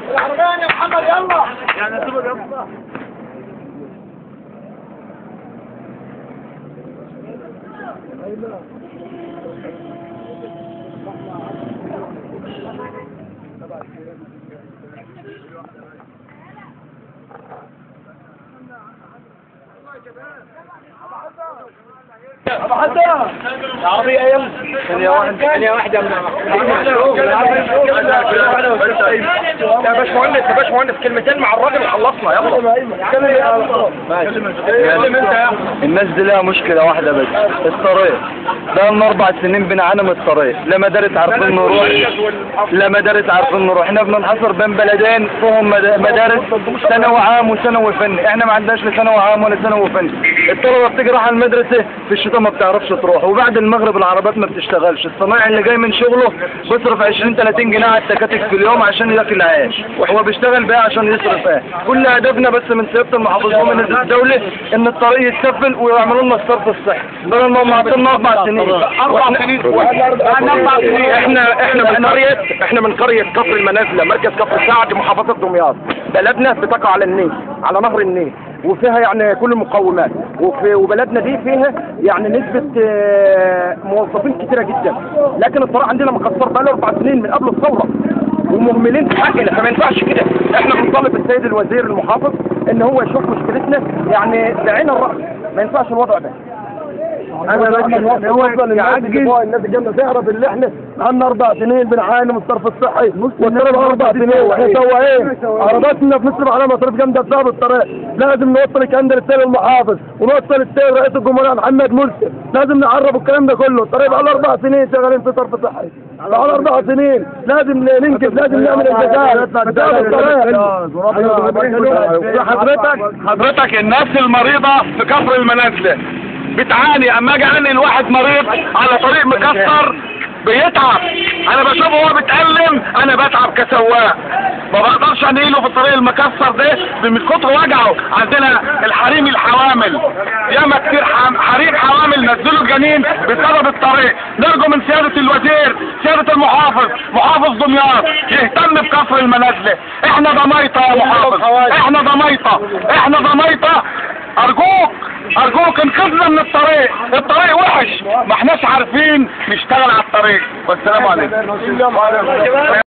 العربان يا محمد يلا. يعني سيبه يلا. ابو حسن العربية يلا. ثانية واحدة يا باشمهندس كلمتين مع الراجل وخلصنا يلا. كلم انت يا الناس دي لها مشكلة واحدة بس، الطريق. ده لنا 4 سنين بنعاني من الطريق، لا مدارس عارفين نروح، لا مدارس عارفين نروح. احنا بننحصر بين بلدين فيهم مدارس ثانوي عام وثانوي فني، احنا ما عندناش لا ثانوي عام ولا ثانوي فني. الطلبة بتيجي رايحة المدرسة في الشتاء ما بتعرفش تروح، وبعد المغرب العربات ما بتشتغلش. الصنايعي اللي جاي من شغله بيصرف 20-30 جنيه على التكاتك في اليوم عشان ياكل عيش، وهو بيشتغل بقى عشان يصرف ايه. كل هدفنا بس من سيادة المحافظة ومن الدولة ان الطريق يتسفل ويعملوا لنا الصرف الصحي، بدل ما هم عطلنا 4 سنين. 4 سنين احنا من قرية كفر المنازلة، مركز كفر سعد، محافظة دمياط. بلدنا بتقع على النيل، على نهر النيل، وفيها يعني كل المقومات، وبلدنا دي فيها يعني نسبة موظفين كتيرة جدا، لكن الطريق عندنا مكسر بقاله 4 سنين من قبل الثورة، ومهملين في حقنا، فما ينفعش كده. احنا بنطالب السيد الوزير المحافظ ان هو يشوف مشكلتنا يعني بعين الرأس، ما ينفعش الوضع ده. انا بوصل الناس الجنة تعرف اللي احنا عندنا 4 سنين بنعاني من الصرف الصحي، والطريق 4 سنين واحنا سواقين عرباتنا بنصرف على مصاريف جامده بسبب الطريق. لازم نوصل الكلام ده للسيد المحافظ، ونوصل السيد رئيس الجمهوريه محمد مرسي، لازم نعرف الكلام ده كله. الطريق بقى له 4 سنين شغالين في صرف صحي، بقى له 4 سنين، لازم ننجز، لازم نعمل انجازات بسبب الطريق. حضرتك الناس المريضة في كفر المنازلة بتعاني. اما اجي انقل واحد مريض على طريق مكسر بيتعب، انا بشوفه هو بيتألم، انا بتعب كسواق، ما بقدرش انقله في الطريق المكسر ده من كتر وجعه. عندنا الحريم الحوامل، ياما كتير حريم حوامل نزلوا الجنين بسبب الطريق. نرجو من سيادة الوزير، سيادة المحافظ، محافظ دمياط، يهتم بكفر المنازلة. احنا ضميطة يا محافظ، احنا ضميطة. ارجوك انقذنا من الطريق وحش، ما احناش عارفين نشتغل على الطريق. والسلام عليكم.